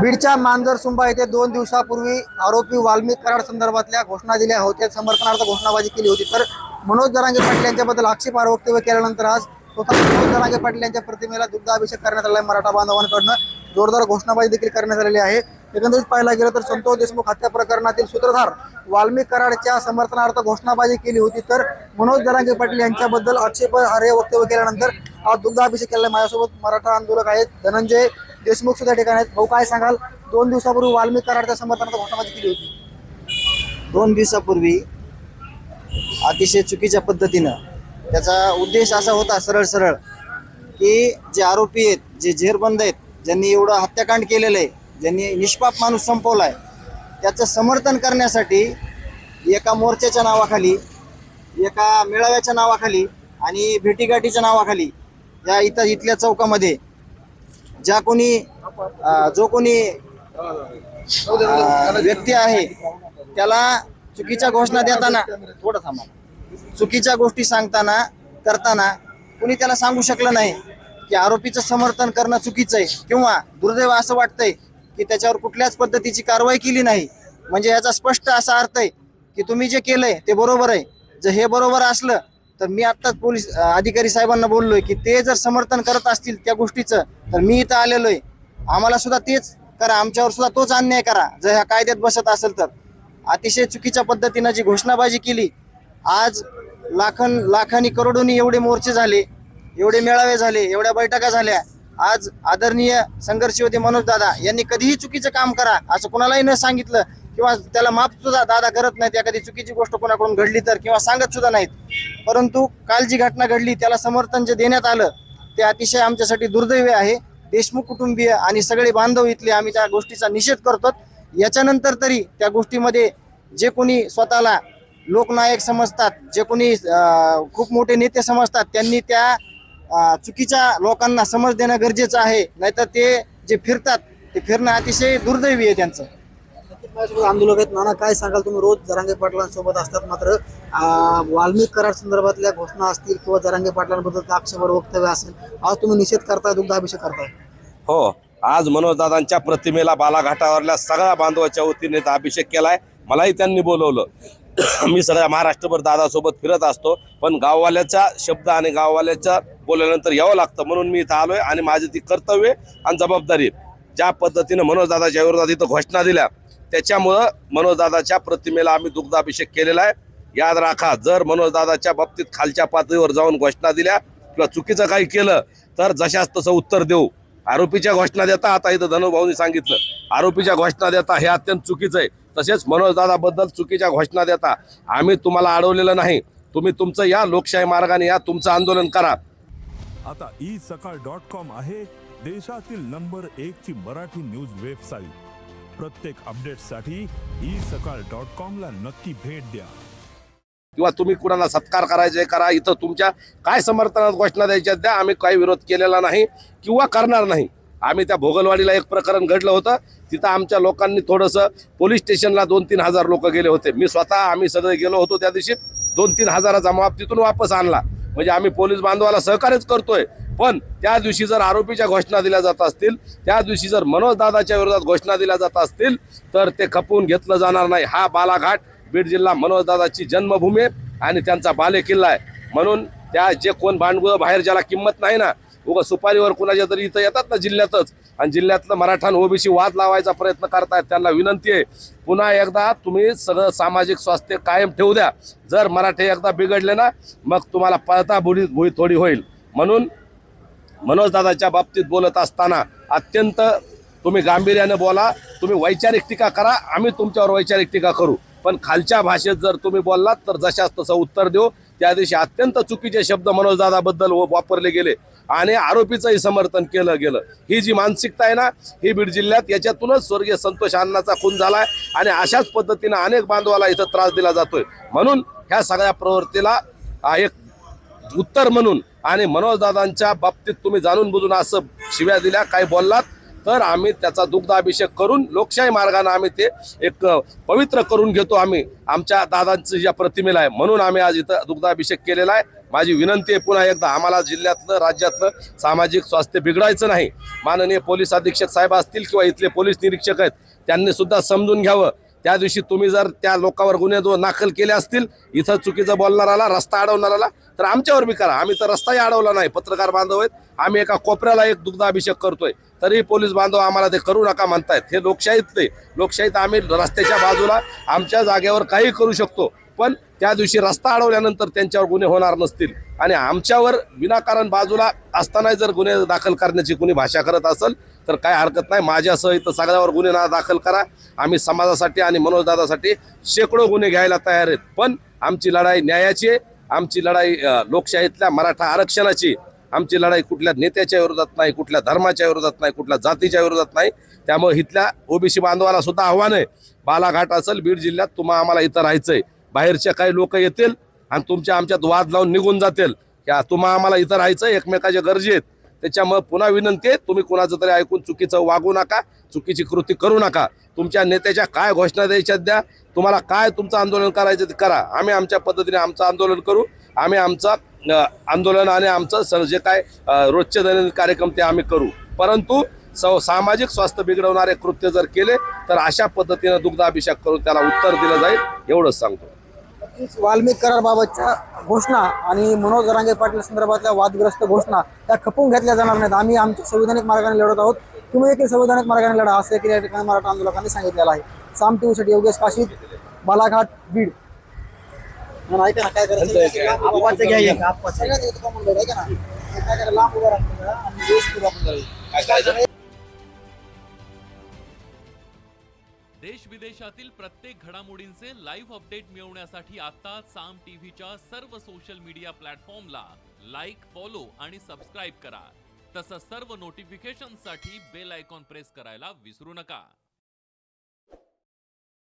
बीडच्या मांजरसुंबा येथे 2 दिवसापूर्वी आरोपी वाल्मिक कराड संदर्भातल्या घोषणा दिल्या होत्या, समर्थनार्थ घोषणाबाजी केली होती। तर मनोज जरांगे पाटील यांच्याबद्दल आक्षेपार्ह वक्तव्य केल्यानंतर आज स्वतः मनोज जरांगे पाटील यांच्या प्रतिमेला दुग्धाभिषेक करण्यात आला आहे। मराठा बांधवांकडून जोरदार घोषणाबाजी देखील करण्यात आलेली आहे। एकंदरीत पाहायला गेलं तर संतोष देशमुख हत्या प्रकरणातील सूत्रधार वाल्मिक कराडच्या समर्थनार्थ घोषणाबाजी केली होती। तर मनोज जरांगे पाटील यांच्याबद्दल आक्षेपार्ह वक्तव्य केल्यानंतर आज दुग्धाभिषेक केला। माझ्यासोबत मराठा आंदोलक आहेत, धनंजय देशमुख सुद्धा ठिकाणी आहेत। भाऊ, काय सांगाल? 2 दिवसापूर्वी वाल्मिक कराडच्या समर्थनार्थ घोषणाबाजी केली होती। 2 दिवसापूर्वी अतिशय चुकीच्या पद्धतीनं त्याचा उद्देश असा होता सरळ की जे आरोपी आहेत, जे जेरबंद आहेत, ज्यांनी एवढं हत्याकांड केलेलं आहे, ज्यांनी निष्पाप माणूस संपवलाय, त्याचं समर्थन करण्यासाठी एका मोर्चाच्या नावाखाली, एका मेळाव्याच्या नावाखाली आणि भेटीगाठीच्या नावाखाली या इथल्या चौकामध्ये जो कोणी व्यक्ती आहे त्याला चुकीच्या घोषणा देताना, थोडं थांबा, चुकीच्या गोष्टी करताना कुणी त्याला सांगू शकलं नाही की आरोपीचं समर्थन करणं चुकीचं आहे, किंवा दुर्दैव असं वाटतंय की त्याच्यावर कुठल्याच पद्धतीची कारवाई केली नाही। म्हणजे याचा स्पष्ट असा अर्थ आहे की तुम्ही जे केलंय ते बरोबर आहे। जर हे बरोबर असलं तर मी आत्ताच पोलीस अधिकारी साहेबांना बोललोय की ते जर समर्थन करत असतील त्या गोष्टीचं, तर मी इथं आलेलो आहे, आम्हाला सुद्धा तेच करा, आमच्यावर सुद्धा तोच अन्याय करा जर ह्या कायद्यात बसत असेल तर। अतिशय चुकीच्या पद्धतीनं जी घोषणाबाजी केली, आज लाखांनी करोडोनी एवढे मोर्चे झाले, एवढे मेळावे झाले, एवढ्या बैठका झाल्या। आज आदरणीय संघर्ष योद्धे मनोज दादा यांनी कधीही चुकीचं काम करा असं कोणालाही न सांगितलं, किंवा त्याला माफ सुद्धा दादा करत नाहीत। एखादी चुकीची गोष्ट कोणाकडून घडली तर, किंवा सांगत सुद्धा नाहीत। परंतु काल जी घटना घडली त्याला समर्थन जे देण्यात आलं ते अतिशय आमच्यासाठी दुर्दैवी आहे। देशमुख कुटुंबीय आणि सगळे बांधव इथले आम्ही त्या गोष्टीचा निषेध करतो। याच्यानंतर तरी त्या गोष्टीमध्ये जे कोणी स्वतःला लोकनायक समजतात, जे कोणी खूप मोठे नेते समजतात, त्यांनी त्या चुकीच्या लोकांना समज देणं गरजेचं आहे। नाहीतर ते जे फिरतात ते फिरणं अतिशय दुर्दैवी आहे त्यांचं। आंदोलक आहेत नाना, काय सांगाल? तुम्ही रोज जरांगे पाटलांसोबत असतात, मात्र वाल्मिक कराड संदर्भातल्या घोषणा असतील किंवा जरांगे पाटलांबद्दल आक्षेपार्ह वक्तव्य असेल, आज तुम्ही निषेध करताय, दुग्धाभिषेक करताय? हो, आज मनोजदादांच्या प्रतिमेला बालाघाटावरल्या सगळ्या बांधवाच्या वतीने अभिषेक केलाय। मलाही त्यांनी बोलवलं। मी सगळ्या महाराष्ट्रभर दादासोबत फिरत असतो, पण गाववाल्याचा शब्द आणि गाववाल्याच्या बोलल्यानंतर यावं लागतं, म्हणून मी इथं आलोय। आणि माझी ती कर्तव्य आणि जबाबदारी, ज्या पद्धतीनं मनोजदादाच्या विरोधात इथं घोषणा दिल्या त्याच्यामुळं मनोजदादाच्या प्रतिमेला आम्ही दुग्धाभिषेक केलेला आहे। याद राखा, जर मनोजदादाच्या बाबतीत खालच्या पातळीवर जाऊन घोषणा दिल्या किंवा चुकीचं काही केलं तर जशाच तसं उत्तर देऊ। आरोपीच्या घोषणा देता, आता इथं धनुभाऊंनी सांगितलं, आरोपीच्या घोषणा देता हे अत्यंत चुकीचं आहे। तसेच मनोजदादाबद्दल चुकीच्या घोषणा देता आम्ही तुम्हाला अडवलेलं नाही। तुम्ही तुमचं या लोकशाही मार्गाने या तुमचं आंदोलन करा। आता isakal.com आहे देशातील नंबर 1 ची मराठी न्यूज वेबसाईट। प्रत्येक अपडेटसाठी isakal.com ला नक्की भेट द्या। किंवा तुम्ही कुणाला सत्कार करायचे करा, इथं तुमच्या काय समर्थनात घोषणा द्यायच्या द्या। आम्ही काही विरोध केलेला नाही किंवा करणार नाही। आम्ही त्या भोगलवाडीला एक प्रकरण घडलं होतं, तिथं आमच्या लोकांनी थोडंसं पोलीस स्टेशनला 2-3 हजार लोक गेले होते। मी स्वतः आम्ही सगळे गेलो होतो त्या दिवशी, 2-3 हजाराचा माप तिथून वापस आणला। म्हणजे आम्ही पोलीस बांधवाला सहकार्यच करतोय। पण त्या दिवशी जर आरोपीच्या घोषणा दिल्या जात असतील, त्या दिवशी जर मनोजदादाच्या विरोधात घोषणा दिल्या जात असतील तर ते खपवून घेतलं जाणार नाही। हा बालाघाट बीड जिल्हा मनोजदादाची जन्मभूमी आहे आणि त्यांचा बालेकिल्ला आहे। म्हणून त्या जे कोण भांडवं बाहेर ज्याला किंमत नाही ना, उगा सुपारीवर कुणाच्या तरी इथं येतात ना जिल्ह्यातच, आणि जिल्ह्यातलं मराठा ओबीसी वाद लावायचा प्रयत्न करतायत, त्यांना विनंती आहे पुन्हा एकदा तुम्ही सगळं सामाजिक स्वास्थ्य कायम ठेवू द्या। जर मराठे एकदा बिघडले ना, मग तुम्हाला पळता भुई थोडी होईल। म्हणून मनोजदादाच्या बाबतीत बोलत असताना अत्यंत तुम्ही गांभीर्याने बोला। तुम्ही वैचारिक टीका करा, आम्ही तुमच्यावर वैचारिक टीका करू, पण खालच्या भाषेत जर तुम्ही बोललात तर जशाच तसं उत्तर देऊ। त्या दिवशी अत्यंत चुकीचे शब्द मनोजदादाबद्दल वापरले गेले आणि आरोपीचंही समर्थन केलं गेलं। ही जी मानसिकता आहे ना, ही बीड जिल्ह्यात याच्यातूनच स्वर्गीय संतोष अण्णांचा खून झालाय आणि अशाच पद्धतीनं अनेक बांधवाला इथं त्रास दिला जातोय। म्हणून ह्या सगळ्या प्रवृत्तीला एक उत्तर म्हणून आणि मनोजदादांच्या बाबतीत तुम्ही जाणून बुजून असं शिव्या दिल्या, काही बोललात तर आम्ही त्याचा दुग्धाभिषेक करून लोकशाही मार्गाने आम्ही ते एक पवित्र करून घेतो आम्ही आमच्या दादांची ज्या प्रतिमेला आहे। म्हणून आम्ही आज इथं दुग्धाभिषेक केलेला आहे। माझी विनंती आहे पुन्हा एकदा, आम्हाला जिल्ह्यातलं राज्यातलं सामाजिक स्वास्थ्य बिघडायचं नाही. माननीय पोलीस अधीक्षक साहेब असतील किंवा इथले पोलीस निरीक्षक आहेत, त्यांनी सुद्धा समजून घ्यावं. त्या दिवशी तुम्ही जर त्या लोकांवर गुन्हे दाखल केले असतील, इथं चुकीचं बोलणाराला, रस्ता अडवणाराला, तर आमच्यावर बी करा. आम्ही तर रस्ताही अडवला नाही. पत्रकार बांधव आहेत, आम्ही एका कोपऱ्याला एक दुग्धाभिषेक करतोय, तरी पोलीस बांधव आम्हाला ते करू नका म्हणतायत. हे लोकशाहीतले, लोकशाहीत आम्ही रस्त्याच्या बाजूला आमच्या जागेवर काही करू शकतो, पण त्या दिवशी रस्ता अडवल्यानंतर त्यांच्यावर गुन्हे होणार नसतील. आणि आमच्यावर विनाकारण बाजूला असताना जर गुन्हे दाखल करण्याची कुणी भाषा करत असेल तर काय हरकत नाही. माझ्यासह इथं सगळ्यावर गुन्हे दाखल करा. आम्ही समाजासाठी आणि मनोजदादासाठी शेकडो गुन्हे घ्यायला तयार आहेत. पण आमची लढाई न्यायाची आहे, आमची लढाई लोकशाहीतल्या मराठा आरक्षणाची. आमची लढाई कुठल्या नेत्याच्या विरोधात नाही, कुठल्या धर्माच्या विरोधात नाही, कुठल्या जातीच्या विरोधात नाही. त्यामुळे इथल्या ओबीसी बांधवाला सुद्धा आव्हान आहे, बालाघाट असेल बीड जिल्ह्यात, आम्हाला इथं राहायचंय. बाहेरच्या काही लोक येतील आणि तुमच्या आमच्यात वाद लावून निघून जातील. आम्हाला इथं राहायचं, एकमेकाच्या गरजे आहेत. त्याच्यामुळे पुन्हा विनंती आहे, तुम्ही कुणाचं तरी ऐकून चुकीचं वागू नका, चुकीची कृती करू नका. तुमच्या नेत्याच्या काय घोषणा द्यायच्या द्या, तुम्हाला काय तुमचं आंदोलन करायचं ते करा. आम्ही आमच्या पद्धतीने आमचं आंदोलन करू. आम्ही आमचं आंदोलन आणि आमचं जे काय रोजचे दैनंदिन कार्यक्रम ते आम्ही करू. परंतु सामाजिक स्वास्थ्य बिघडवणारे कृत्य जर केले तर अशा पद्धतीने दुग्धाभिषेक करून त्याला उत्तर दिलं जाईल, एवढंच सांगतो. वाल्मिक करारबाबतच्या घोषणा आणि मनोज जरांगे पाटील संदर्भातल्या वादग्रस्त घोषणा त्या खपवून घेतल्या जाणार नाहीत. आम्ही आमच्या संविधानिक मार्गाने लढत आहोत, तुम्ही देखील संविधानिक मार्गाने लढा, असं देखील या ठिकाणी मराठा आंदोलकांनी सांगितलेलं आहे. साम टीव्हीसाठी योगेश काशीद, बालाघाट, बीड. ऐका ना, काय करायचं देश विदेशातील प्रत्येक घडामोडींचे लाईव्ह अपडेट मिळवण्यासाठी आता साम टीव्हीच्या सर्व सोशल मीडिया प्लॅटफॉर्मला लाईक, फॉलो आणि सबस्क्राईब करा. तसंच सर्व नोटिफिकेशनसाठी बेल आयकॉन प्रेस करायला विसरू नका.